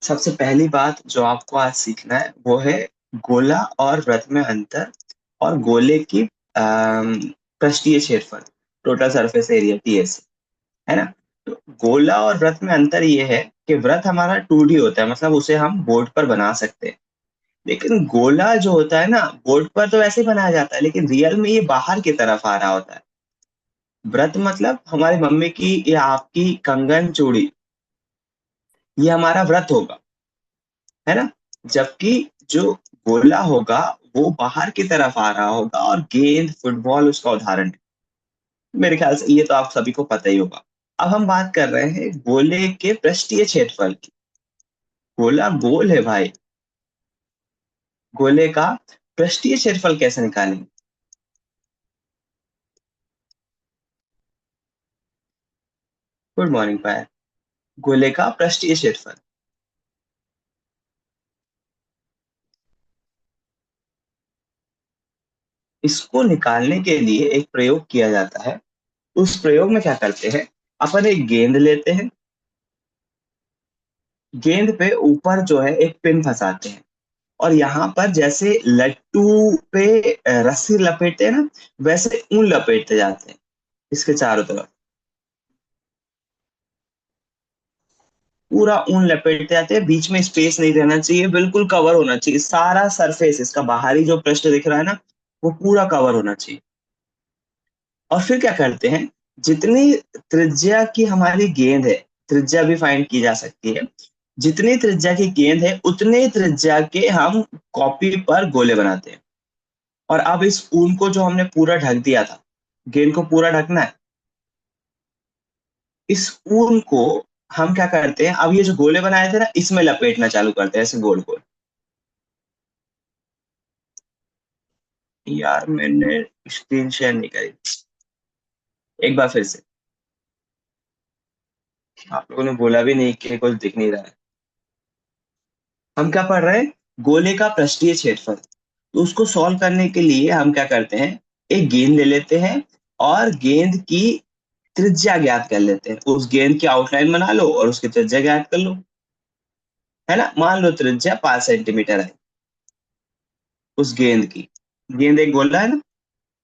सबसे पहली बात जो आपको आज सीखना है वो है गोला और वृत्त में अंतर और गोले की पृष्ठीय क्षेत्रफल, टोटल सरफेस एरिया टीएस, है ना। तो गोला और वृत्त में अंतर ये है कि वृत्त हमारा 2D होता है, मतलब उसे हम बोर्ड पर बना सकते हैं। लेकिन गोला जो होता है ना, बोर्ड पर तो वैसे ही बनाया जाता है, लेकिन रियल में ये बाहर की तरफ आ रहा होता है। व्रत मतलब हमारी मम्मी की या आपकी कंगन चूड़ी, ये हमारा व्रत होगा, है ना। जबकि जो गोला होगा वो बाहर की तरफ आ रहा होगा और गेंद फुटबॉल उसका उदाहरण है। मेरे ख्याल से ये तो आप सभी को पता ही होगा। अब हम बात कर रहे हैं गोले के पृष्ठीय क्षेत्रफल की। गोला गोल है भाई, गोले का पृष्ठीय क्षेत्रफल कैसे निकालेंगे? गुड मॉर्निंग पायल। गोले का पृष्ठीय क्षेत्रफल, इसको निकालने के लिए एक प्रयोग किया जाता है। उस प्रयोग में क्या करते हैं, अपन एक गेंद लेते हैं, गेंद पे ऊपर जो है एक पिन फंसाते हैं, और यहाँ पर जैसे लट्टू पे रस्सी लपेटते हैं ना, वैसे ऊन लपेटते जाते हैं इसके चारों तरफ। पूरा ऊन लपेटते जाते हैं, बीच में स्पेस नहीं रहना चाहिए, बिल्कुल कवर होना चाहिए सारा सरफेस, इसका बाहरी जो पृष्ठ दिख रहा है ना, वो पूरा कवर होना चाहिए। और फिर क्या करते हैं, जितनी त्रिज्या की हमारी गेंद है, त्रिज्या भी फाइंड की जा सकती है, जितनी त्रिज्या की गेंद है उतने त्रिज्या के हम कॉपी पर गोले बनाते हैं। और अब इस ऊन को जो हमने पूरा ढक दिया था, गेंद को पूरा ढकना है, इस ऊन को हम क्या करते हैं, अब ये जो गोले बनाए थे ना, इसमें लपेटना चालू करते हैं ऐसे गोल गोल। यार मैंने स्क्रीन शेयर नहीं करी, एक बार फिर से। आप लोगों ने बोला भी नहीं कि कुछ दिख नहीं रहा है। हम क्या पढ़ रहे हैं, गोले का पृष्ठीय क्षेत्रफल। तो उसको सॉल्व करने के लिए हम क्या करते हैं, एक गेंद ले लेते हैं और गेंद की त्रिज्या ज्ञात कर लेते हैं। उस गेंद की आउटलाइन बना लो और उसकी त्रिज्या ज्ञात कर लो, है ना। मान लो त्रिज्या 5 सेंटीमीटर है उस गेंद की, गेंद एक गोला है ना,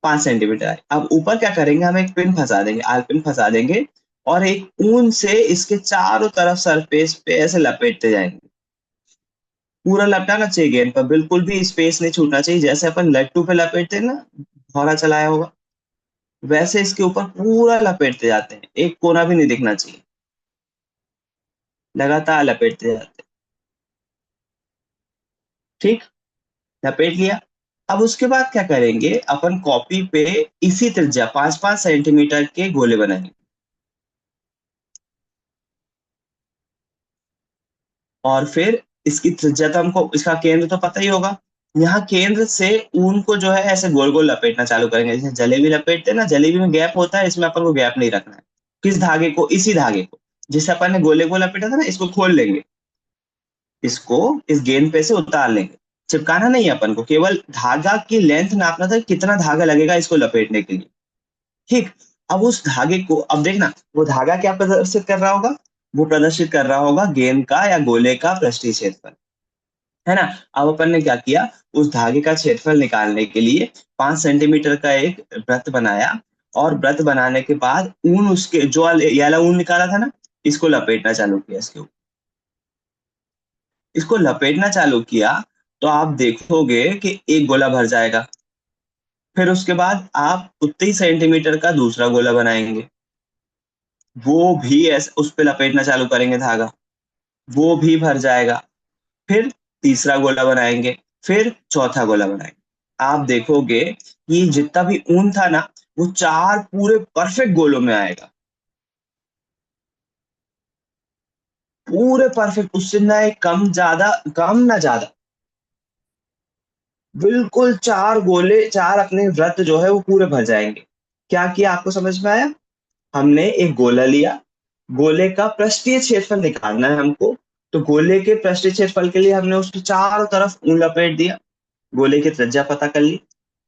5 सेंटीमीटर है। अब ऊपर क्या करेंगे, हम एक पिन फंसा देंगे, आल पिन फंसा देंगे, और एक ऊन से इसके चारों तरफ सरफेस पे ऐसे लपेटते जाएंगे। पूरा लपटाना चाहिए गेंद पर, बिल्कुल भी स्पेस नहीं छूटना चाहिए, जैसे अपन लट्टू पे लपेटते हैं ना, भौरा चलाया होगा, वैसे इसके ऊपर पूरा लपेटते जाते हैं, एक कोना भी नहीं दिखना चाहिए, लगातार लपेटते जाते हैं। ठीक, लपेट लिया। अब उसके बाद क्या करेंगे, अपन कॉपी पे इसी त्रिज्या 5 5 सेंटीमीटर के गोले बनाएंगे। और फिर इसकी त्रिज्या तो हमको, इसका केंद्र तो पता ही होगा, यहाँ केंद्र से ऊन को जो है ऐसे गोल गोल लपेटना चालू करेंगे, जैसे जलेबी लपेटते हैं ना, जलेबी में गैप होता है, इसमें अपन को गैप नहीं रखना है। किस धागे को, इसी धागे को जिसे अपन ने गोले को लपेटा था ना, इसको खोल लेंगे, इसको इस गेंद पे से उतार लेंगे। चिपकाना नहीं है अपन को, केवल धागा की लेंथ नापना था, कितना धागा लगेगा इसको लपेटने के लिए। ठीक। अब उस धागे को, अब देखना वो धागा क्या प्रदर्शित कर रहा होगा, वो प्रदर्शित कर रहा होगा गेंद का या गोले का पृष्ठीय क्षेत्रफल, है ना। अब अपन ने क्या किया, उस धागे का क्षेत्रफल निकालने के लिए 5 सेंटीमीटर का एक वृत्त बनाया, और वृत्त बनाने के बाद ऊन, उसके जो ये वाला ऊन निकाला था ना, इसको लपेटना चालू किया इसके ऊपर। इसको लपेटना चालू किया तो आप देखोगे कि एक गोला भर जाएगा। फिर उसके बाद आप उतने ही सेंटीमीटर का दूसरा गोला बनाएंगे, वो भी ऐसे उस पे लपेटना चालू करेंगे धागा, वो भी भर जाएगा। फिर तीसरा गोला बनाएंगे, फिर चौथा गोला बनाएंगे। आप देखोगे कि जितना भी ऊन था ना, वो चार पूरे परफेक्ट गोलों में आएगा, पूरे परफेक्ट, उससे ना एक कम ज्यादा, कम ना ज्यादा, बिल्कुल चार गोले, चार अपने व्रत जो है वो पूरे भर जाएंगे। क्या किया, आपको समझ में आया? हमने एक गोला लिया, गोले का पृष्ठीय क्षेत्रफल निकालना है हमको, तो गोले के पृष्ठीय क्षेत्रफल के लिए हमने उसके चारों तरफ ऊन लपेट दिया, गोले की त्रिज्या पता कर ली,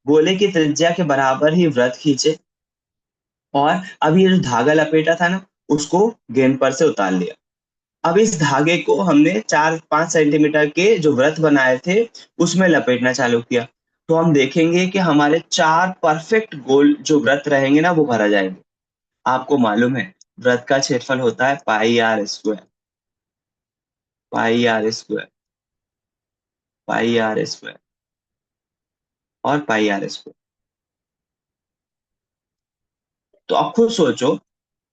गोले की त्रिज्या के बराबर ही वृत्त खींचे, और अब ये जो धागा लपेटा था ना, उसको गेंद पर से उतार लिया। अब इस धागे को हमने 4-5 सेंटीमीटर के जो वृत्त बनाए थे उसमें लपेटना चालू किया, तो हम देखेंगे कि हमारे 4 परफेक्ट गोल जो वृत्त रहेंगे ना वो भरा जाएंगे। आपको मालूम है वृत्त का क्षेत्रफल होता है pi r square, pi r square, pi r square और पाई आर स्क्वायर। तो आप खुद सोचो,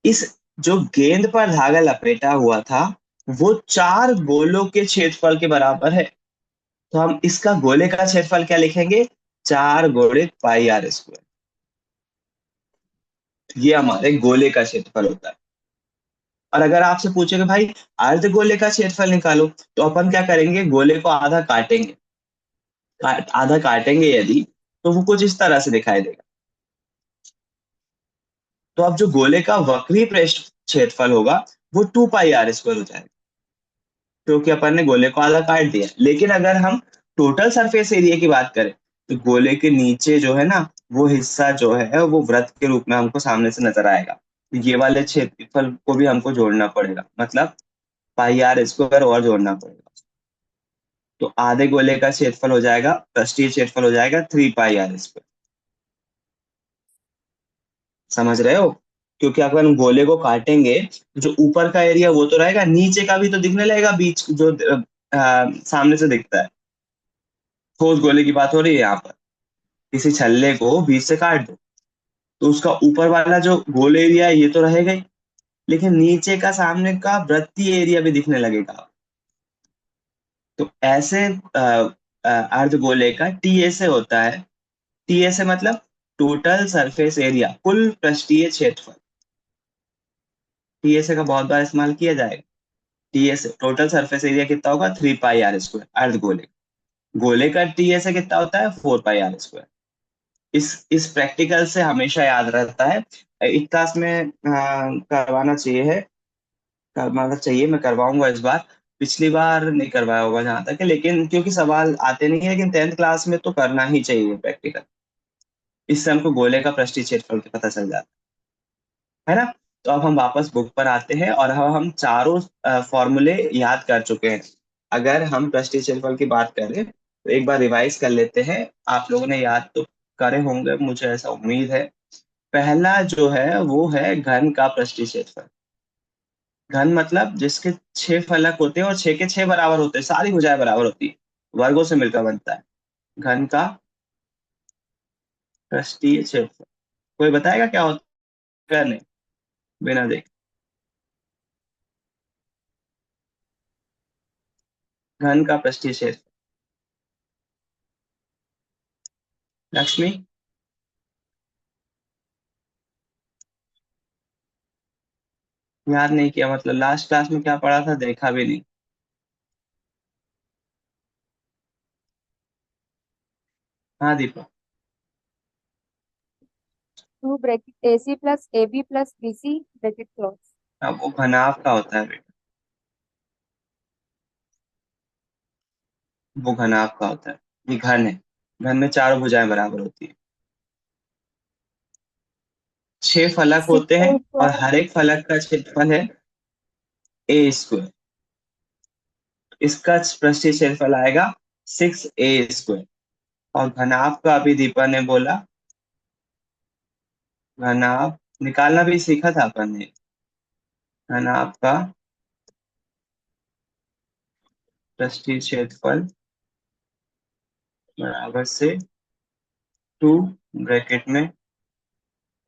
इस जो गेंद पर धागा लपेटा हुआ था वो 4 गोलों के क्षेत्रफल के बराबर है। तो हम इसका गोले का क्षेत्रफल क्या लिखेंगे? 4 गुणित पाई आर स्क्वायर। ये हमारे गोले का क्षेत्रफल होता है। और अगर आपसे पूछे कि भाई अर्ध गोले का क्षेत्रफल निकालो, तो अपन क्या करेंगे, गोले को आधा काटेंगे। आधा काटेंगे यदि, तो वो कुछ इस तरह से दिखाई देगा। तो अब जो गोले का वक्री पृष्ठ क्षेत्रफल होगा वो 2 पाई आर स्क्वायर हो जाएगा, क्योंकि अपन ने गोले को आधा काट दिया। लेकिन अगर हम टोटल सरफेस एरिया की बात करें, तो गोले के नीचे जो है ना, वो हिस्सा जो है वो वृत्त के रूप में हमको सामने से नजर आएगा। तो ये वाले क्षेत्रफल को भी हमको जोड़ना पड़ेगा, मतलब पाई आर स्क्वायर और जोड़ना पड़ेगा। तो आधे गोले का क्षेत्रफल हो जाएगा, पृष्ठीय क्षेत्रफल हो जाएगा 3 पाई आर स्क्वायर। समझ रहे हो? क्योंकि अगर हम गोले को काटेंगे तो जो ऊपर का एरिया वो तो रहेगा, नीचे का भी तो दिखने लगेगा, बीच जो सामने से दिखता है। ठोस गोले की बात हो रही है यहाँ पर। किसी छल्ले को बीच से काट दो, तो उसका ऊपर वाला जो गोल एरिया है ये तो रहेगा ही, लेकिन नीचे का सामने का वृत्तीय एरिया भी दिखने लगेगा। तो ऐसे अर्धगोले का टीएसए होता है। टीएसए मतलब टोटल सरफेस एरिया, कुल पृष्ठीय क्षेत्रफल। टीएसए का बहुत बार इस्तेमाल किया जाएगा। टीएसए टोटल सरफेस एरिया कितना होगा? 3 पाई आर स्क्वायर अर्धगोले। गोले का टीएसए कितना होता है? 4 पाई आर स्क्वायर। इस प्रैक्टिकल से हमेशा याद रहता है। एक क्लास में करवाना चाहिए है, करवाना चाहिए, मैं करवाऊंगा इस बार। पिछली बार नहीं करवाया होगा जहां तक है, लेकिन क्योंकि सवाल आते नहीं है, लेकिन 10th क्लास में तो करना ही चाहिए प्रैक्टिकल। इससे हमको गोले का पृष्ठीय क्षेत्रफल पता चल जाता है ना। तो अब हम वापस बुक पर आते हैं और अब हम चारों फॉर्मूले याद कर चुके हैं। अगर हम पृष्ठीय क्षेत्रफल की बात करें तो एक बार रिवाइज कर लेते हैं। आप लोगों ने याद तो करे होंगे, मुझे ऐसा उम्मीद है। पहला जो है वो है घन का पृष्ठीय क्षेत्रफल। घन मतलब जिसके 6 फलक होते हैं और 6 के 6 बराबर होते हैं, सारी भुजाएं बराबर होती है, वर्गों से मिलकर बनता है। घन का पृष्ठीय क्षेत्रफल। कोई बताएगा क्या होता है? नहीं, बिना देख। घन का पृष्ठीय क्षेत्र। लक्ष्मी? याद नहीं किया? मतलब लास्ट क्लास में क्या पढ़ा था देखा भी नहीं। हाँ दीपक। 2 bracket AC + AB + BC bracket close. अब वो घनाभ का होता है बेटा, वो घनाभ का होता है। ये घन है। घन में चारों भुजाएं बराबर होती है। 6 फलक सिक्स होते हैं ए और स्क्वायर हर एक फलक का क्षेत्रफल है A स्क्वायर। इसका पृष्ठीय क्षेत्रफल आएगा 6A स्क्वायर। और घनाभ का अभी दीपा ने बोला, घनाभ निकालना भी सीखा था अपन ने। घनाभ का पृष्ठीय क्षेत्रफल बराबर से 2 ब्रैकेट में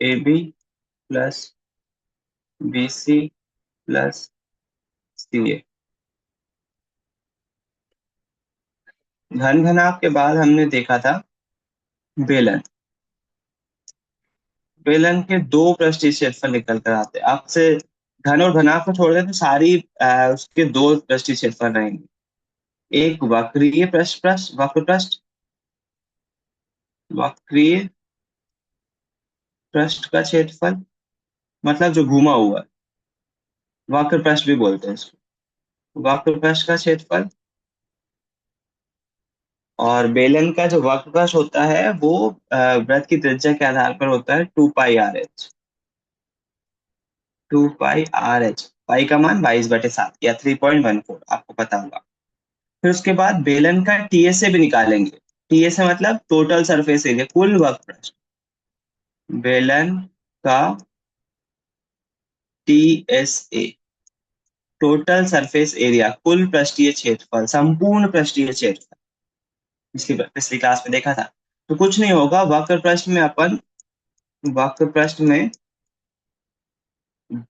AB + BC + CA। घन घनाभ के बाद हमने देखा था बेलन। बेलन के 2 पृष्ठीय क्षेत्रफल निकल कर आते हैं आपसे। घन और घनाभ को छोड़ दें तो सारी उसके 2 पृष्ठीय क्षेत्रफल रहेंगे। एक वक्रीय पृष्ठ पृष्ठ वक्र पृष्ठ, वक्रीय पृष्ठ का क्षेत्रफल मतलब जो घुमा हुआ है, वक्र पृष्ठ भी बोलते हैं इसको। वक्र पृष्ठ का क्षेत्रफल। और बेलन का जो वक्र पृष्ठ होता है वो वृत्त की त्रिज्या के आधार पर होता है 2 पाई आर एच। 2 पाई आर एच। पाई का मान 22/7 या 3.14 आपको पता होगा। फिर उसके बाद बेलन का टीएसए भी निकालेंगे। टीएसए मतलब टोटल सरफेस एरिया, कुल वर्क पृष्ठ। बेलन का टीएसए टोटल सरफेस एरिया, कुल पृष्ठीय क्षेत्रफल, संपूर्ण पृष्ठीय क्षेत्रफल, पिछली पिछली क्लास में देखा था। तो कुछ नहीं होगा, वक्र पृष्ठ में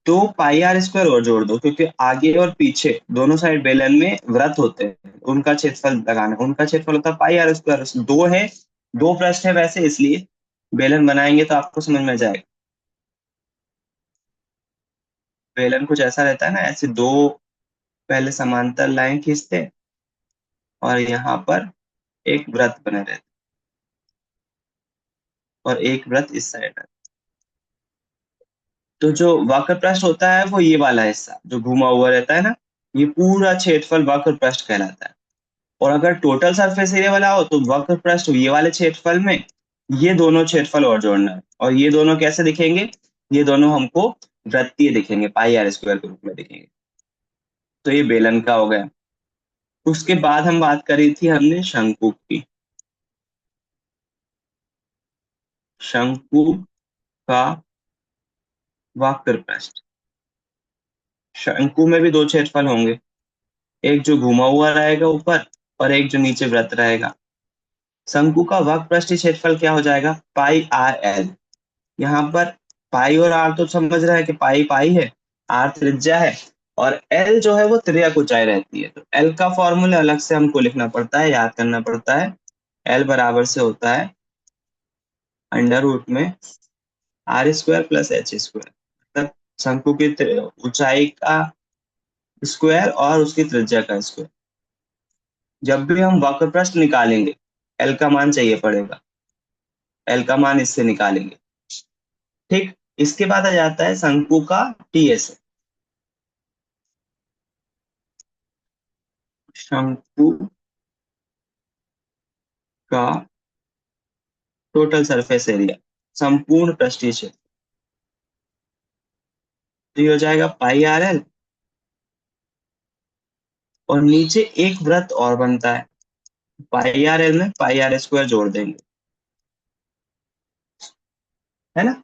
2 पाई r² और जोड़ दो, क्योंकि आगे और पीछे दोनों साइड बेलन में वृत्त होते हैं, उनका क्षेत्रफल लगाना। उनका क्षेत्रफल होता है पाई r²। दो है, दो पृष्ठ है वैसे, इसलिए बेलन बनाएंगे तो आपको समझ में जाएगा। बेलन कुछ ऐसा रहता है ना, ऐसे दो पहले समांतर लाइन खींचते हैं और यहाँ पर एक वृत्त बना रहता है और एक वृत्त इस साइड है। तो जो वक्र पृष्ठ होता है वो ये वाला हिस्सा जो घुमा हुआ रहता है ना, ये पूरा क्षेत्रफल वक्र पृष्ठ कहलाता है। और अगर टोटल सरफेस एरिया वाला हो तो वक्र पृष्ठ ये वाले क्षेत्रफल में ये दोनों क्षेत्रफल और जोड़ना है। और ये दोनों कैसे दिखेंगे? ये दोनों हमको वृत्तीय दिखेंगे, पाई r² के रूप में दिखेंगे। तो ये बेलन का हो गया। उसके बाद हम बात करी थी हमने शंकु की। शंकु का वक्र पृष्ठ, शंकु में भी दो क्षेत्रफल होंगे, एक जो घुमा हुआ रहेगा ऊपर और एक जो नीचे वृत्त रहेगा। शंकु का वक्र पृष्ठीय क्षेत्रफल क्या हो जाएगा? पाई r l। यहाँ पर पाई और आर तो समझ रहा है कि पाई पाई है, आर त्रिज्या है, और एल जो है वो त्रिज्या ऊंचाई रहती है। तो एल का फॉर्मूला अलग से हमको लिखना पड़ता है, याद करना पड़ता है। एल बराबर से होता है √में r² + h², मतलब शंकु की ऊंचाई का स्क्वायर और उसकी त्रिज्या का स्क्वायर। जब भी हम वक्र पृष्ठ निकालेंगे एल का मान चाहिए पड़ेगा, एल का मान इससे निकालेंगे। ठीक, इसके बाद आ जाता है शंकु का टीएस। शंकु का टोटल सरफेस एरिया, संपूर्ण पृष्ठीय क्षेत्र, तो ये हो जाएगा पाई r l। और नीचे एक वृत्त और बनता है, पाई r l में पाई r² जोड़ देंगे, है ना।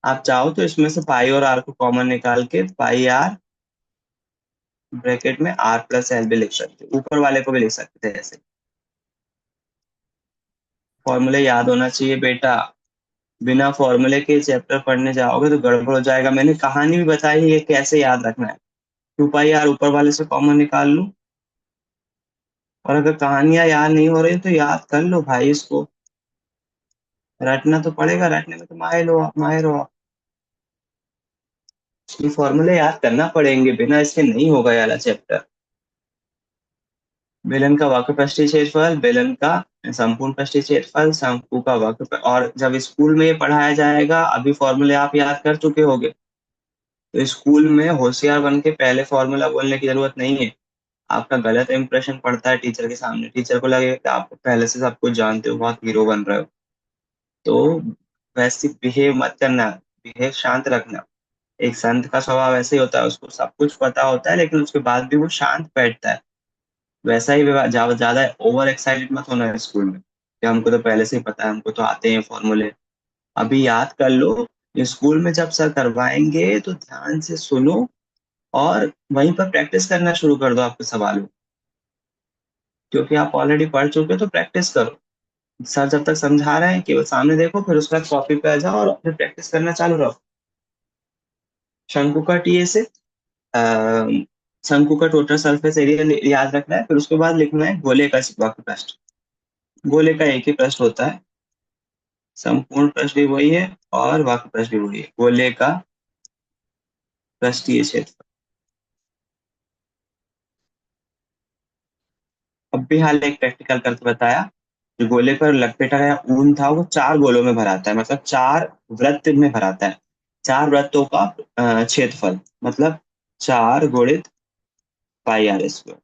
आप चाहो तो इसमें से पाई और आर को कॉमन निकाल के पाई r ब्रैकेट में r+l भी लिख सकते, ऊपर वाले को भी लिख सकते हैं ऐसे। फॉर्मूले याद होना चाहिए बेटा, बिना फॉर्मूले के चैप्टर पढ़ने जाओगे तो गड़बड़ हो जाएगा। मैंने कहानी भी बताई है कैसे याद रखना है। 2 पाई r ऊपर वाले से कॉमन निकाल लूं, और अगर कहानियां याद नहीं हो रही तो याद कर लो भाई, इसको रटना तो पड़ेगा, रटने में तो माहिर हो आप। ये फॉर्मूले याद करना पड़ेंगे, बिना इसके नहीं होगा ये वाला चैप्टर। बेलन का वक्र पृष्ठीय क्षेत्रफल, बेलन का संपूर्ण पृष्ठीय क्षेत्रफल, शंकु का और जब स्कूल में ये पढ़ाया जाएगा, अभी फॉर्मूले आप याद कर चुके होंगे, तो स्कूल में होशियार बन के पहले फॉर्मूला बोलने की जरूरत नहीं है। आपका गलत इंप्रेशन पड़ता है टीचर के सामने, टीचर को लगेगा कि आप पहले से सब कुछ जानते हो, बहुत हीरो बन रहे हो। तो वैसे बिहेव मत करना, बिहेव शांत रखना। एक संत का स्वभाव ऐसे ही होता है, उसको सब कुछ पता होता है लेकिन उसके बाद भी वो शांत बैठता है। वैसा ही ज्यादा ज्यादा ओवर एक्साइटेड मत होना है स्कूल में कि हमको तो पहले से ही पता है, हमको तो आते हैं फॉर्मूले। अभी याद कर लो, स्कूल में जब सर करवाएंगे तो ध्यान से सुनो और वहीं पर प्रैक्टिस करना शुरू कर दो आपके सवालों, क्योंकि आप ऑलरेडी पढ़ चुके हो तो प्रैक्टिस करो। सर जब तक समझा रहे हैं केवल सामने देखो, फिर उसके बाद कॉपी पे आ जाओ और फिर प्रैक्टिस करना चालू रहो। शंकु का टीएसए, शंकु का टोटल सरफेस एरिया याद रखना है। फिर उसके बाद लिखना है गोले का वक्र पृष्ठ। गोले का एक ही पृष्ठ होता है, संपूर्ण पृष्ठ भी वही है और वक्र पृष्ठ भी वही है, गोले का पृष्ठीय क्षेत्र। अब भी हाल एक प्रैक्टिकल करके बताया, जो गोले पर लपेटा गया ऊन था वो 4 गोलों में भराता है, मतलब 4 वृत्त में भराता है। 4 वृत्तों का क्षेत्रफल, मतलब 4 × पाई r²,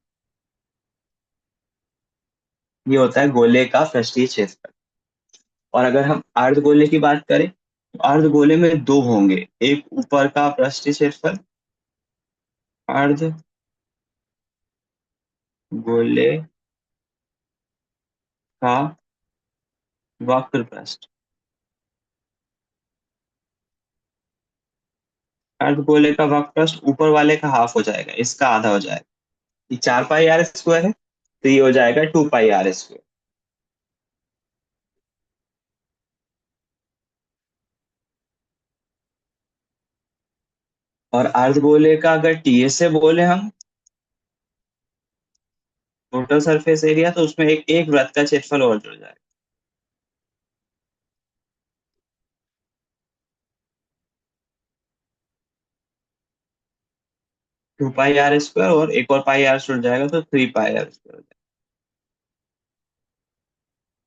ये होता है गोले का पृष्ठीय क्षेत्रफल। और अगर हम अर्धगोले की बात करें तो अर्धगोले में दो होंगे, एक ऊपर का पृष्ठीय क्षेत्रफल अर्ध गोले का वक्र पृष्ठ। अर्धगोले का वक्र पृष्ठ ऊपर वाले का हाफ हो जाएगा, इसका आधा हो जाएगा। ये 4 पाई r स्क्वायर है, तो ये हो जाएगा 2 पाई r स्क्वायर। और अर्धगोले का अगर टीए से बोले हम, टोटल सरफेस एरिया, तो उसमें एक एक वृत्त का क्षेत्रफल और जुड़ जाएगा। 2 पाई r स्क्वायर और एक और पाई आर जुड़ जाएगा, तो 3 पाई r स्क्वायर।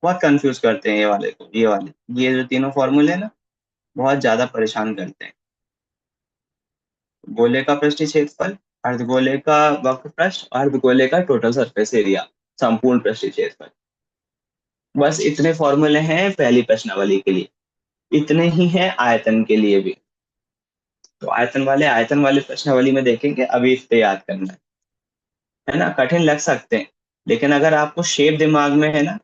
बहुत कंफ्यूज करते हैं ये वाले को, ये जो तीनों फॉर्मूले हैं ना, बहुत ज्यादा परेशान करते हैं। गोले का पृष्ठीय क्षेत्रफल, अर्धगोले का वक्र पृष्ठ, अर्धगोले का टोटल सरफेस एरिया, संपूर्ण पृष्ठीय क्षेत्रफल। बस इतने फॉर्मूले हैं पहली प्रश्नावली के लिए। इतने ही हैं आयतन के लिए भी। तो आयतन वाले प्रश्नावली में देखेंगे, अभी इस पे याद करना है ना। कठिन लग सकते हैं, लेकिन अगर आपको शेप दिमाग में है ना,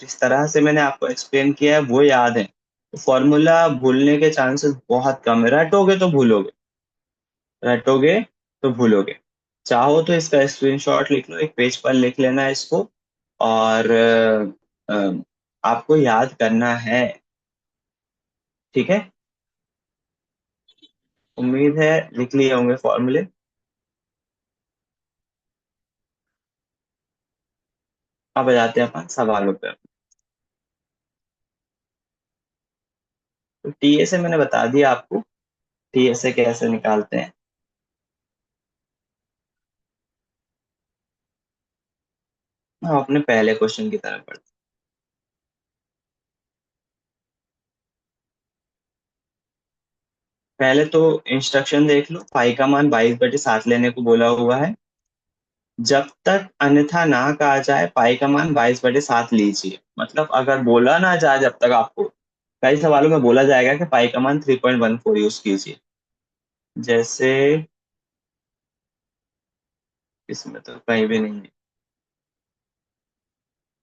जिस तरह से मैंने आपको एक्सप्लेन किया है वो याद है, तो फॉर्मूला भूलने के चांसेस बहुत कम है। रटोगे तो भूलोगे, रटोगे तो भूलोगे। चाहो तो इसका स्क्रीनशॉट लिख लो, एक पेज पर लिख लेना इसको। और आपको याद करना है, ठीक है। उम्मीद है लिख लिए होंगे फॉर्मूले। अब आ जाते हैं अपन सवालों पे। तो टीए से मैंने बता दिया आपको, टीए से कैसे निकालते हैं। हम अपने पहले क्वेश्चन की तरफ बढ़ते हैं। पहले तो इंस्ट्रक्शन देख लो, पाई का मान 22/7 लेने को बोला हुआ है। जब तक अन्यथा ना कहा जाए, पाई का मान 22/7 लीजिए। मतलब अगर बोला ना जाए जब तक आपको, कई सवालों में बोला जाएगा कि पाई का मान 3.14 यूज कीजिए। जैसे इसमें तो कहीं भी नहीं है,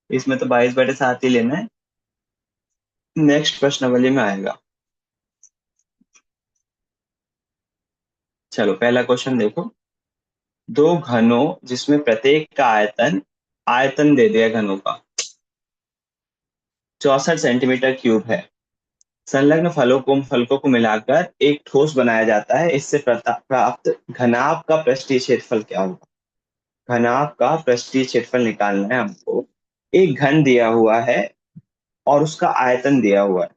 इसमें तो 22/7 ही लेना है। नेक्स्ट प्रश्नावली में आएगा। चलो पहला क्वेश्चन देखो। दो घनों जिसमें प्रत्येक का आयतन, आयतन दे दिया घनों का, 64 सेंटीमीटर क्यूब है। संलग्न फलकों को मिलाकर एक ठोस बनाया जाता है। इससे प्राप्त घनाभ का पृष्ठीय क्षेत्रफल क्या होगा। घनाभ का पृष्ठीय क्षेत्रफल निकालना है हमको। एक घन दिया हुआ है और उसका आयतन दिया हुआ है।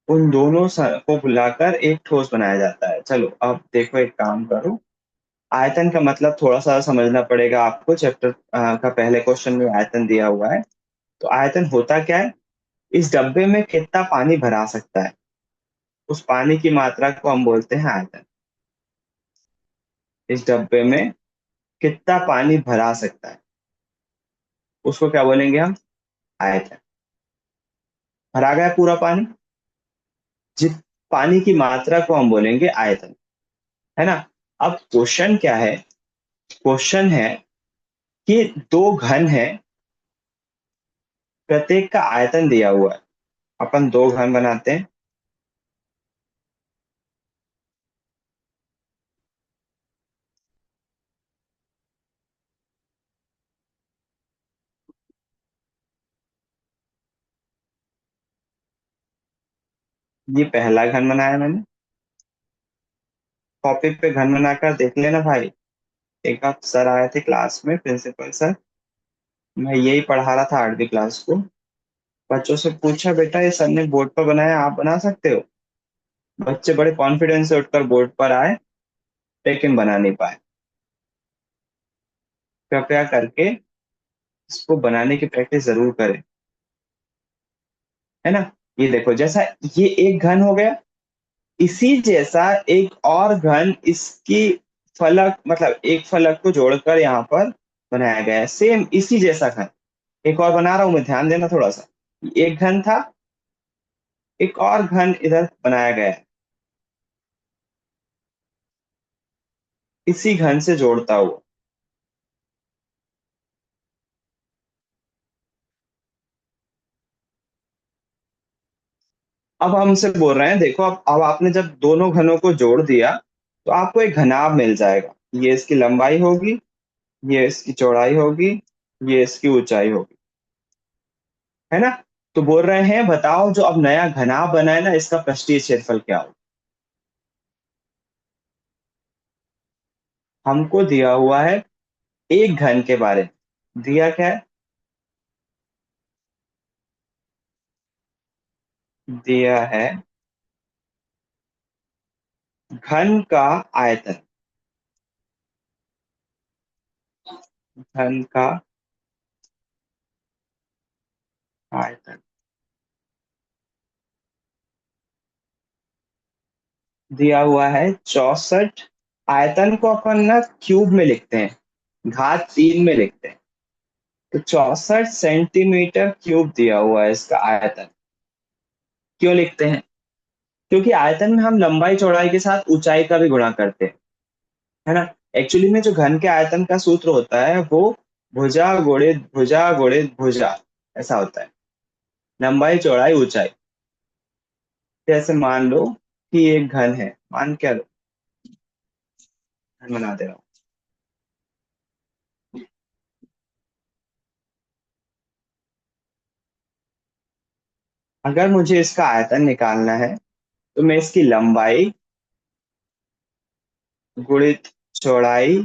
उन दोनों को मिलाकर एक ठोस बनाया जाता है। चलो अब देखो, एक काम करो। आयतन का मतलब थोड़ा सा समझना पड़ेगा आपको। चैप्टर का पहले क्वेश्चन में आयतन दिया हुआ है। तो आयतन होता क्या है, इस डब्बे में कितना पानी भरा सकता है, उस पानी की मात्रा को हम बोलते हैं आयतन। इस डब्बे में कितना पानी भरा सकता है, उसको क्या बोलेंगे हम, आयतन। भरा गया पूरा पानी, जिस पानी की मात्रा को हम बोलेंगे आयतन, है ना। अब क्वेश्चन क्या है, क्वेश्चन है कि दो घन है, प्रत्येक का आयतन दिया हुआ है। अपन दो घन बनाते हैं। ये पहला घन बनाया मैंने। कॉपी पे घन बनाकर देख लेना भाई। एक बार सर आए थे क्लास में, प्रिंसिपल सर, मैं यही पढ़ा रहा था 8वीं क्लास को। बच्चों से पूछा, बेटा ये सर ने बोर्ड पर बनाया, आप बना सकते हो। बच्चे बड़े कॉन्फिडेंस से उठकर बोर्ड पर आए, लेकिन बना नहीं पाए। कृपया करके इसको बनाने की प्रैक्टिस जरूर करें, है ना। ये देखो, जैसा ये एक घन हो गया, इसी जैसा एक और घन इसकी फलक, मतलब एक फलक को जोड़कर यहाँ पर बनाया गया है। सेम इसी जैसा घन एक और बना रहा हूं मैं, ध्यान देना थोड़ा सा। एक घन था, एक और घन इधर बनाया गया है। इसी घन से जोड़ता हुआ। अब हमसे बोल रहे हैं, देखो अब आपने जब दोनों घनों को जोड़ दिया तो आपको एक घनाभ मिल जाएगा। ये इसकी लंबाई होगी, ये इसकी चौड़ाई होगी, ये इसकी ऊंचाई होगी, है ना। तो बोल रहे हैं बताओ जो अब नया घनाभ बना है ना, इसका पृष्ठीय क्षेत्रफल क्या होगा। हमको दिया हुआ है एक घन के बारे में। दिया क्या है? दिया है घन का आयतन। घन का आयतन दिया हुआ है 64। आयतन को अपन ना क्यूब में लिखते हैं, घात 3 में लिखते हैं। तो 64 सेंटीमीटर क्यूब दिया हुआ है इसका आयतन। क्यों लिखते हैं? क्योंकि आयतन में हम लंबाई चौड़ाई के साथ ऊंचाई का भी गुणा करते हैं, है ना। एक्चुअली में जो घन के आयतन का सूत्र होता है वो भुजा गुणित भुजा, ऐसा होता है। लंबाई चौड़ाई ऊंचाई। जैसे मान लो कि एक घन है, मान क्या लो, घन बना दे रहा हूं। अगर मुझे इसका आयतन निकालना है तो मैं इसकी लंबाई गुणित चौड़ाई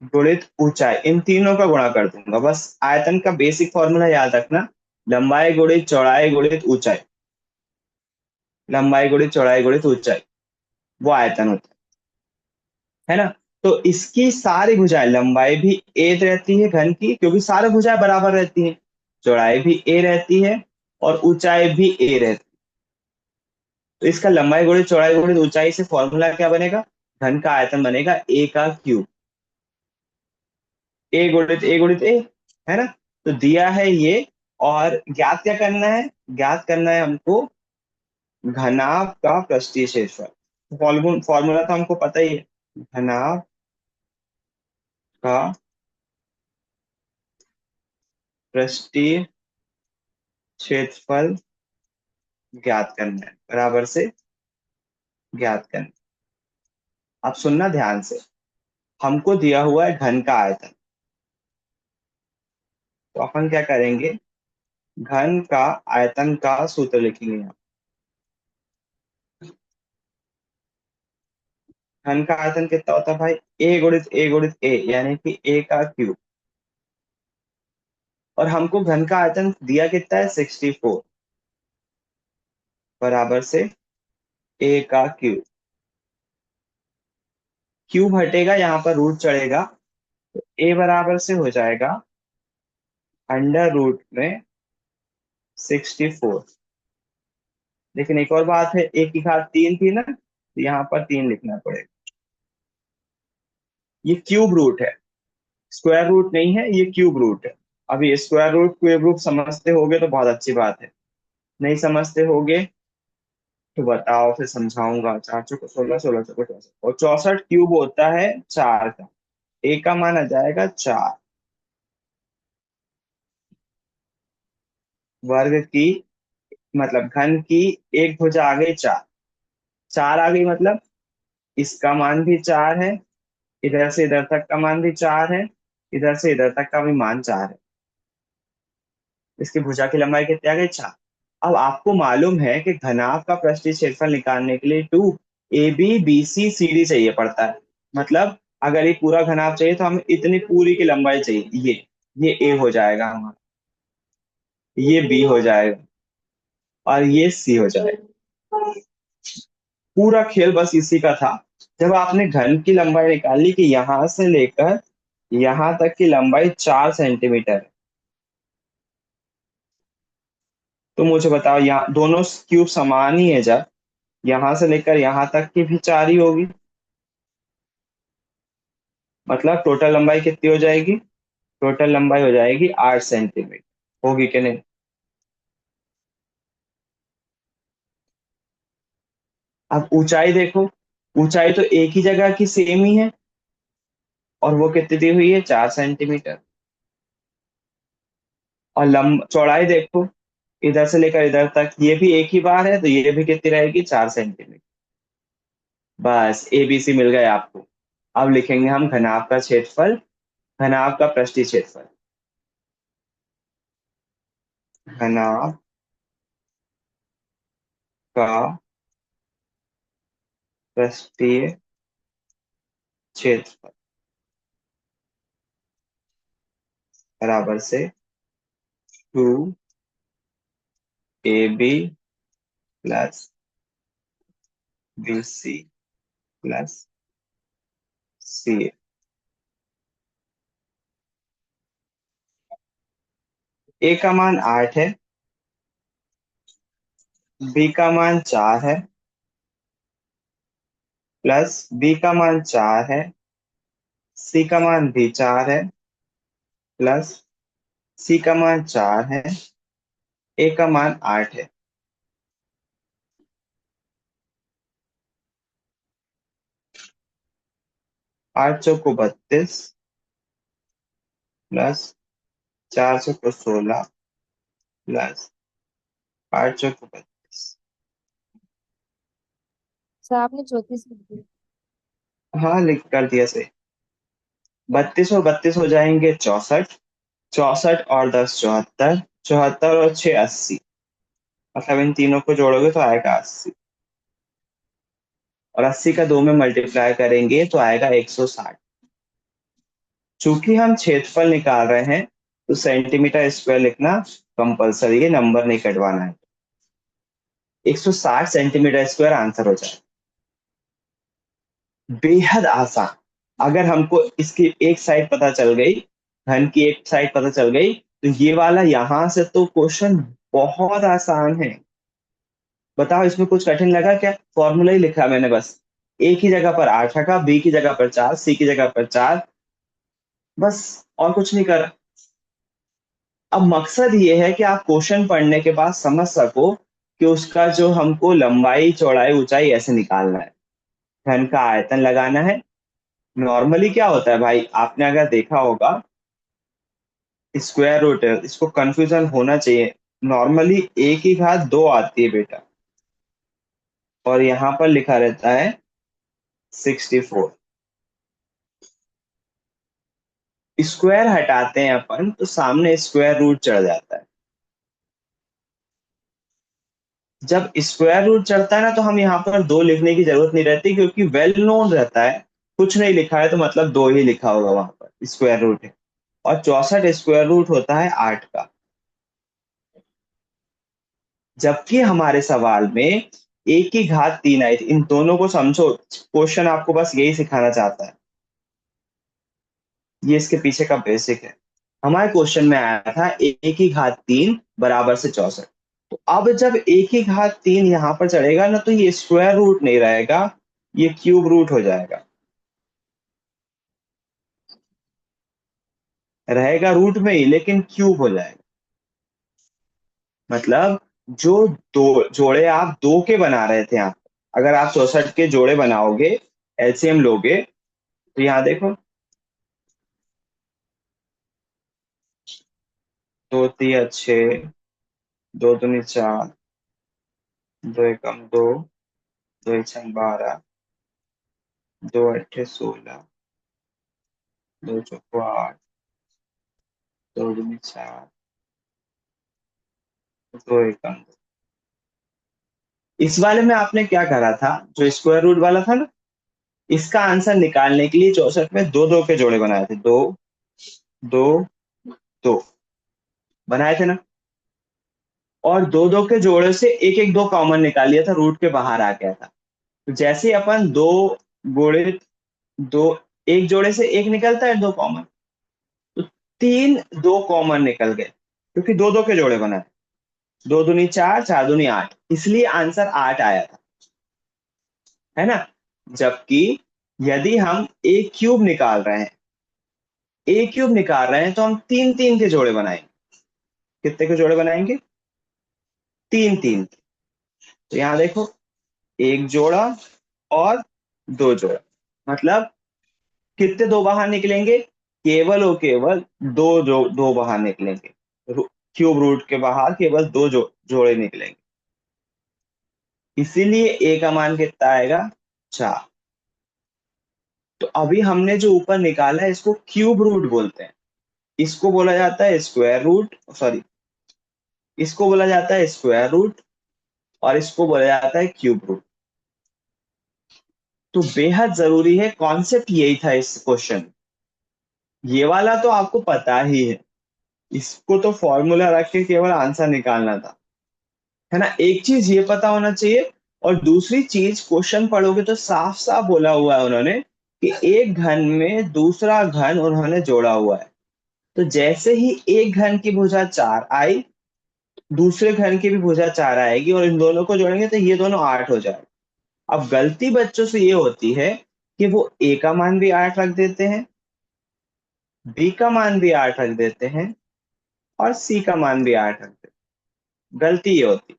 गुणित ऊंचाई, इन तीनों का गुणा कर दूंगा। बस आयतन का बेसिक फॉर्मूला याद रखना, लंबाई गुणित चौड़ाई गुणित ऊंचाई। लंबाई गुणित चौड़ाई गुणित ऊंचाई, वो आयतन होता है ना। तो इसकी सारी भुजाएं, लंबाई भी ए रहती है घन की, क्योंकि सारी भुजाएं बराबर रहती हैं। चौड़ाई भी ए रहती है और ऊंचाई भी ए रहती है। तो इसका लंबाई गुणित चौड़ाई गुणित ऊंचाई से फॉर्मूला क्या बनेगा? घन का आयतन बनेगा ए का क्यूब। ए गुणित ए, है ना। तो दिया है ये। और ज्ञात क्या करना है? ज्ञात करना है हमको घनाभ का पृष्ठीय क्षेत्रफल। फॉर्मूला तो हमको पता ही है। घनाभ का पृष्ठीय क्षेत्रफल ज्ञात करना है, बराबर से ज्ञात करना है। अब सुनना ध्यान से। हमको दिया हुआ है घन का आयतन, तो अपन क्या करेंगे, घन का आयतन का सूत्र लिखेंगे यहाँ। घन का आयतन कितना होता है भाई? ए गुणित ए, यानी कि ए का क्यूब। और हमको घन का आयतन दिया कितना है? 64, बराबर से ए का क्यूब। क्यूब हटेगा, यहाँ पर रूट चढ़ेगा, तो ए बराबर से हो जाएगा अंडर रूट में 64। लेकिन एक और बात है, एक की घात 3 थी ना, तो यहाँ पर 3 लिखना पड़ेगा। ये क्यूब रूट है, स्क्वायर रूट नहीं है, ये क्यूब रूट है। अभी स्क्वायर रूट क्यूब रूट समझते होगे तो बहुत अच्छी बात है, नहीं समझते होगे तो बताओ, फिर समझाऊंगा। 4 चौको 16, 16 चौको 64, और 64 क्यूब होता है 4 का। ए का मान आ जाएगा 4। वर्ग की मतलब घन की एक भुजा आ गई 4। 4 आ गई मतलब इसका मान भी 4 है, इधर से इधर तक का मान भी 4 है, इधर से इधर तक का भी मान 4 है। इसकी भुजा की लंबाई कितनी आ गई? 4। अब आपको मालूम है कि घनाभ का पृष्ठीय क्षेत्रफल निकालने के लिए 2 AB BC CD चाहिए पड़ता है। मतलब अगर ये पूरा घनाभ चाहिए तो हमें इतनी पूरी की लंबाई चाहिए। ये ए हो जाएगा हमारा, ये बी हो जाएगा और ये सी हो जाएगा। पूरा खेल बस इसी का था। जब आपने घन की लंबाई निकाली कि यहां से लेकर यहां तक की लंबाई 4 सेंटीमीटर है, तो मुझे बताओ यहाँ दोनों क्यूब समान ही है जब, यहां से लेकर यहां तक की भी 4 ही होगी। मतलब टोटल लंबाई कितनी हो जाएगी? टोटल लंबाई हो जाएगी 8 सेंटीमीटर। होगी कि नहीं? अब ऊंचाई देखो, ऊंचाई तो एक ही जगह की सेम ही है, और वो कितनी दी हुई है, 4 सेंटीमीटर। और चौड़ाई देखो, इधर से लेकर इधर तक ये भी एक ही बार है, तो ये भी कितनी रहेगी, 4 सेंटीमीटर। बस एबीसी मिल गए आपको। अब लिखेंगे हम घनाभ का क्षेत्रफल, घनाभ का पृष्ठीय क्षेत्रफल। घनाभ का पृष्ठीय क्षेत्रफल बराबर से 2 AB plus BC plus CA। ए का मान 8 है, बी का मान 4 है, प्लस बी का मान 4 है, सी का मान भी 4 है, प्लस सी का मान 4 है, ए का मान 8 है। 8 चौको 32 प्लस 4 चौको 16 प्लस 8 चौको 32। सर आपने 34 लिख दिया। हाँ, लिख कर दिया से। 32 और 32 हो जाएंगे 64, 64 और 10 74, 74 और 6 80। मतलब इन तीनों को जोड़ोगे तो आएगा 80, और 80 का 2 में मल्टीप्लाई करेंगे तो आएगा 160। चूंकि हम क्षेत्रफल निकाल रहे हैं तो सेंटीमीटर स्क्वायर लिखना कंपलसरी है, नंबर नहीं कटवाना है। 160 सेंटीमीटर स्क्वायर आंसर हो जाए। बेहद आसान। अगर हमको इसकी एक साइड पता चल गई, घन की एक साइड पता चल गई, तो ये वाला यहां से तो क्वेश्चन बहुत आसान है। बताओ इसमें कुछ कठिन लगा क्या, फॉर्मूला ही लिखा मैंने बस। एक ही जगह पर 8 रखा, बी की जगह पर 4, सी की जगह पर 4, बस, और कुछ नहीं करा। अब मकसद ये है कि आप क्वेश्चन पढ़ने के बाद समझ सको कि उसका जो हमको लंबाई चौड़ाई ऊंचाई ऐसे निकालना है, घन का आयतन लगाना है। नॉर्मली क्या होता है भाई, आपने अगर देखा होगा, स्क्वायर रूट है, इसको कंफ्यूजन होना चाहिए। नॉर्मली एक ही घात दो आती है बेटा, और यहां पर लिखा रहता है 64। स्क्वायर हटाते हैं अपन तो सामने स्क्वायर रूट चढ़ जाता है। जब स्क्वायर रूट चढ़ता है ना, तो हम यहाँ पर दो लिखने की जरूरत नहीं रहती, क्योंकि वेल नोन रहता है। कुछ नहीं लिखा है तो मतलब दो ही लिखा होगा, वहां पर स्क्वायर रूट है। और 64 स्क्वायर रूट होता है 8 का। जबकि हमारे सवाल में एक की घात 3 आई थी। इन दोनों को समझो, क्वेश्चन आपको बस यही सिखाना चाहता है। ये इसके पीछे का बेसिक है। हमारे क्वेश्चन में आया था एक की घात 3 बराबर से 64। तो अब जब एक ही घात 3 यहां पर चढ़ेगा ना, तो ये स्क्वायर रूट नहीं रहेगा, ये क्यूब रूट हो जाएगा। रहेगा रूट में ही, लेकिन क्यूब हो जाएगा। मतलब जो दो जोड़े आप दो के बना रहे थे आप, अगर आप 64 के जोड़े बनाओगे, एलसीएम लोगे, तो यहाँ देखो, दो तिया 6, दो दूनी 4, दो एकम 2, दो एक 12, दो अट्ठे 16, दो चौको 8, दो दूनी 4, दो एकम 2। इस वाले में आपने क्या करा था, जो स्क्वायर रूट वाला था ना, इसका आंसर निकालने के लिए 64 में दो दो के जोड़े बनाए थे, दो दो दो बनाए थे ना। और दो दो के जोड़े से एक एक दो कॉमन निकाल लिया था, रूट के बाहर आ गया था। तो जैसे ही अपन दो गोड़े दो, एक जोड़े से एक निकलता है दो कॉमन, तो तीन दो कॉमन निकल गए, क्योंकि दो दो के जोड़े बनाए। दो दूनी 4, 4 दूनी 8, इसलिए आंसर 8 आया था, है ना। जबकि यदि हम एक क्यूब निकाल रहे हैं, एक क्यूब निकाल रहे हैं, तो हम तीन तीन के जोड़े बनाएंगे। कितने के जोड़े बनाएंगे, तीन तीन। तो यहां देखो, एक जोड़ा और दो जोड़ा, मतलब कितने दो बाहर निकलेंगे? केवल और केवल दो बाहर निकलेंगे। क्यूब रूट के बाहर केवल दो जोड़े निकलेंगे। इसीलिए ए का मान कितना आएगा? 4। तो अभी हमने जो ऊपर निकाला है इसको क्यूब रूट बोलते हैं। इसको बोला जाता है स्क्वायर रूट, सॉरी, इसको बोला जाता है स्क्वायर रूट, और इसको बोला जाता है क्यूब रूट। तो बेहद जरूरी है, कॉन्सेप्ट यही था इस क्वेश्चन। ये वाला तो आपको पता ही है, इसको तो फॉर्मूला रख के केवल आंसर निकालना था, है ना। एक चीज ये पता होना चाहिए, और दूसरी चीज क्वेश्चन पढ़ोगे तो साफ साफ बोला हुआ है उन्होंने कि एक घन में दूसरा घन उन्होंने जोड़ा हुआ है। तो जैसे ही एक घन की भुजा 4 आई, दूसरे घन की भी भुजा 4 आएगी, और इन दोनों को जोड़ेंगे तो ये दोनों 8 हो जाए। अब गलती बच्चों से ये होती है कि वो ए का मान भी 8 रख देते हैं, बी का मान भी 8 रख देते हैं, और सी का मान भी 8 रख देते हैं। गलती ये होती है।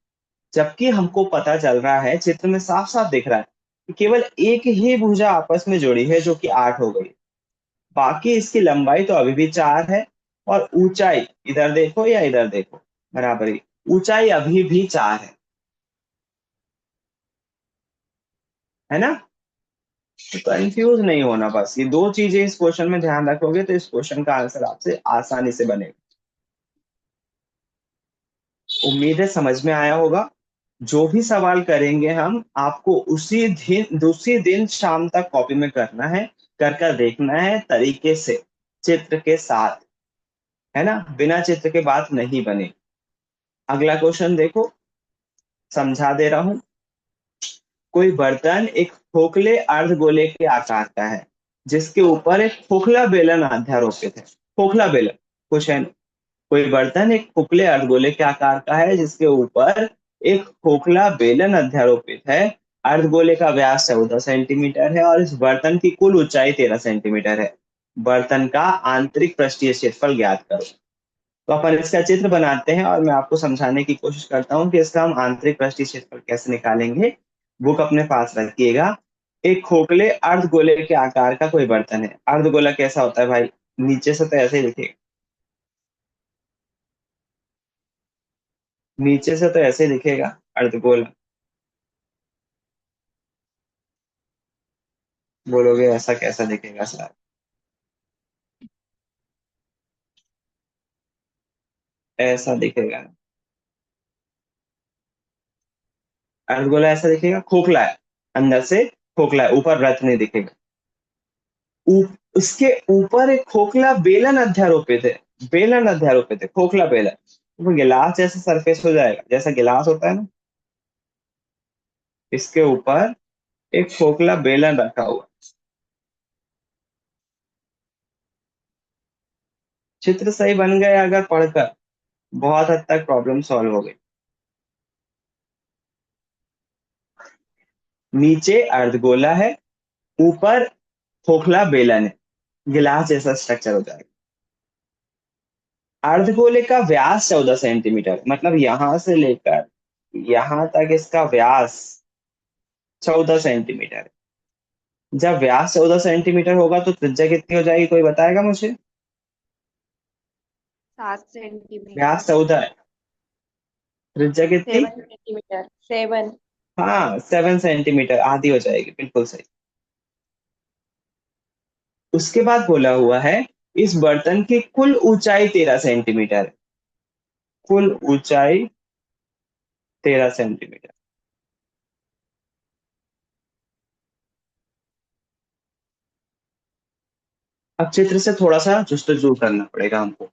जबकि हमको पता चल रहा है, चित्र में साफ साफ दिख रहा है कि केवल एक ही भुजा आपस में जुड़ी है जो कि 8 हो गई। बाकी इसकी लंबाई तो अभी भी 4 है, और ऊंचाई, इधर देखो या इधर देखो, बराबर ही ऊंचाई अभी भी 4 है ना। तो कंफ्यूज नहीं होना, बस ये दो चीजें इस क्वेश्चन में ध्यान रखोगे तो इस क्वेश्चन का आंसर आपसे आसानी से बनेगा। उम्मीद है समझ में आया होगा। जो भी सवाल करेंगे हम आपको उसी दिन, दूसरी दिन शाम तक कॉपी में करना है, कर कर देखना है तरीके से, चित्र के साथ, है ना। बिना चित्र के बात नहीं बने। अगला क्वेश्चन देखो, समझा दे रहा हूं। कोई बर्तन एक खोखले अर्धगोले के आकार का है, जिसके ऊपर एक खोखला बेलन अध्यारोपित है। खोखला बेलन कुछ है। कोई बर्तन एक खोखले अर्धगोले के आकार का है, जिसके ऊपर एक खोखला बेलन अध्यारोपित है। अर्धगोले का व्यास 14 सेंटीमीटर है, और इस बर्तन की कुल ऊंचाई 13 सेंटीमीटर है। बर्तन का आंतरिक पृष्ठीय क्षेत्रफल ज्ञात करो। तो अपन इसका चित्र बनाते हैं, और मैं आपको समझाने की कोशिश करता हूँ कि इसका हम आंतरिक पृष्ठीय क्षेत्रफल कैसे निकालेंगे। बुक अपने पास रखिएगा। एक खोखले अर्धगोले के आकार का कोई बर्तन है। अर्धगोला कैसा होता है भाई? नीचे से तो ऐसे ही दिखेगा, नीचे से तो ऐसे दिखेगा अर्धगोल। बोलोगे ऐसा कैसा दिखेगा सर? ऐसा दिखेगा। अर्धगोला ऐसा दिखेगा, खोखला है, अंदर से खोखला है, ऊपर वृत्त नहीं दिखेगा। उसके ऊपर एक खोखला बेलन अध्यारोपित है। बेलन अध्यारोपित है, खोखला बेलन। वो गिलास जैसा सरफेस हो जाएगा, जैसा गिलास होता है ना, इसके ऊपर एक खोखला बेलन रखा हुआ। चित्र सही बन गए अगर पढ़कर, बहुत हद तक प्रॉब्लम सॉल्व हो गई। नीचे अर्धगोला है, ऊपर खोखला बेलन है, गिलास जैसा स्ट्रक्चर हो जाएगा। अर्धगोले का व्यास 14 सेंटीमीटर, मतलब यहां से लेकर यहां तक इसका व्यास 14 सेंटीमीटर है। जब व्यास 14 सेंटीमीटर होगा तो त्रिज्या कितनी हो जाएगी, कोई बताएगा मुझे? 7 सेंटीमीटर। व्यास 14 है, त्रिज्या कितनी? 7 सेंटीमीटर, 7। हाँ, 7 सेंटीमीटर, आधी हो जाएगी, बिल्कुल सही। उसके बाद बोला हुआ है इस बर्तन की कुल ऊंचाई 13 सेंटीमीटर है। कुल ऊंचाई 13 सेंटीमीटर। अब चित्र से थोड़ा सा जुस्तजू करना पड़ेगा हमको।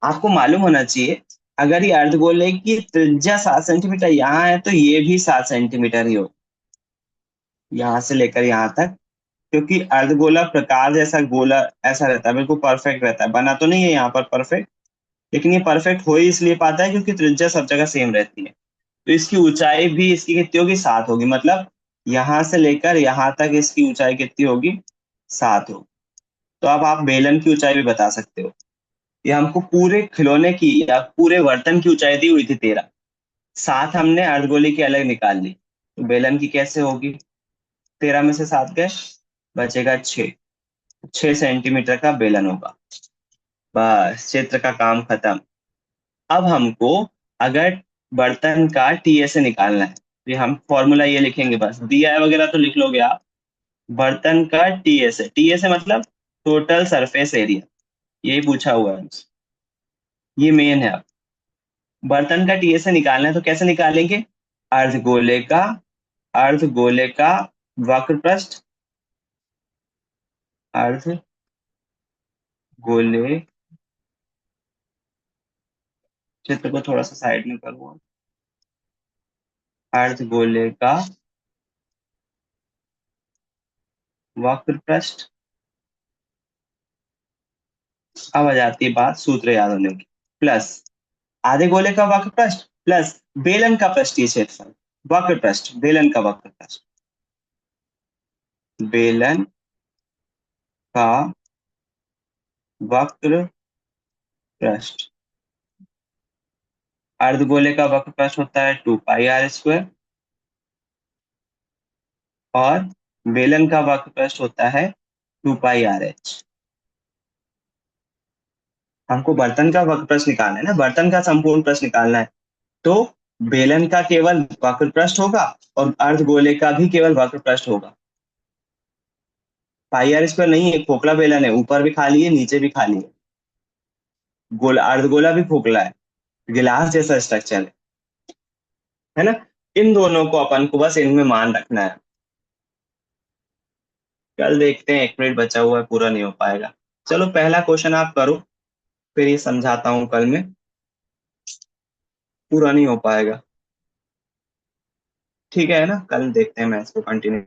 आपको मालूम होना चाहिए, अगर ये अर्धगोले की त्रिज्या 7 सेंटीमीटर यहाँ है तो ये भी 7 सेंटीमीटर ही हो, यहाँ से लेकर यहाँ तक। क्योंकि अर्धगोला प्रकार जैसा गोला ऐसा रहता है, बिल्कुल परफेक्ट रहता है, बना तो नहीं है यहाँ पर परफेक्ट, लेकिन ये परफेक्ट हो ही इसलिए पाता है क्योंकि त्रिज्या सब जगह सेम रहती है। तो इसकी ऊंचाई भी इसकी कितनी होगी? 7 होगी, मतलब यहां से लेकर यहां तक इसकी ऊंचाई कितनी होगी? 7 होगी। तो अब आप बेलन की ऊंचाई भी बता सकते हो। ये हमको पूरे खिलौने की या पूरे बर्तन की ऊंचाई दी हुई थी 13, 7 हमने अर्धगोले की अलग निकाल ली, तो बेलन की कैसे होगी? 13 में से 7 गए, बचेगा 6। 6 सेंटीमीटर का बेलन होगा। बस चित्र का काम खत्म। अब हमको अगर बर्तन का टीएसए निकालना है, तो हम फॉर्मूला ये लिखेंगे, बस दिया है वगैरह तो लिख लोगे आप। बर्तन का टीएसए, टीएसए मतलब टोटल सरफेस एरिया, यही पूछा हुआ है, ये मेन है। अब बर्तन का टीएसए निकालना है तो कैसे निकालेंगे? अर्धगोले का, अर्धगोले का वक्र पृष्ठ, अर्धगोले, चित्र को थोड़ा सा साइड में करूंगा, अर्धगोले का वक्र पृष्ठ। अब आ जाती है बात सूत्र याद होने की, प्लस आधे गोले का वक्र पृष्ठ प्लस बेलन का पृष्ठीय क्षेत्रफल। वक्र पृष्ठ, बेलन का वक्र पृष्ठ, बेलन का वक्र पृष्ठ। अर्धगोले का वक्र पृष्ठ होता है 2 पाई r स्क्वायर, और बेलन का वक्र पृष्ठ होता है 2 पाई r h। हमको बर्तन का वक्र पृष्ठ निकालना है ना, बर्तन का संपूर्ण पृष्ठ निकालना है, तो बेलन का केवल वक्र पृष्ठ होगा और अर्धगोले का भी केवल वक्र पृष्ठ होगा। पाई r स्क्वायर नहीं है, खोखला बेलन है, ऊपर भी खाली है नीचे भी खाली है। गोला, अर्धगोला भी खोखला है, गिलास जैसा स्ट्रक्चर है ना। इन दोनों को अपन को बस इनमें मान रखना है। कल देखते हैं, 1 मिनट बचा हुआ है, पूरा नहीं हो पाएगा। चलो पहला क्वेश्चन आप करो, फिर ये समझाता हूँ कल में, पूरा नहीं हो पाएगा। ठीक है ना, कल देखते हैं, मैं इसको कंटिन्यू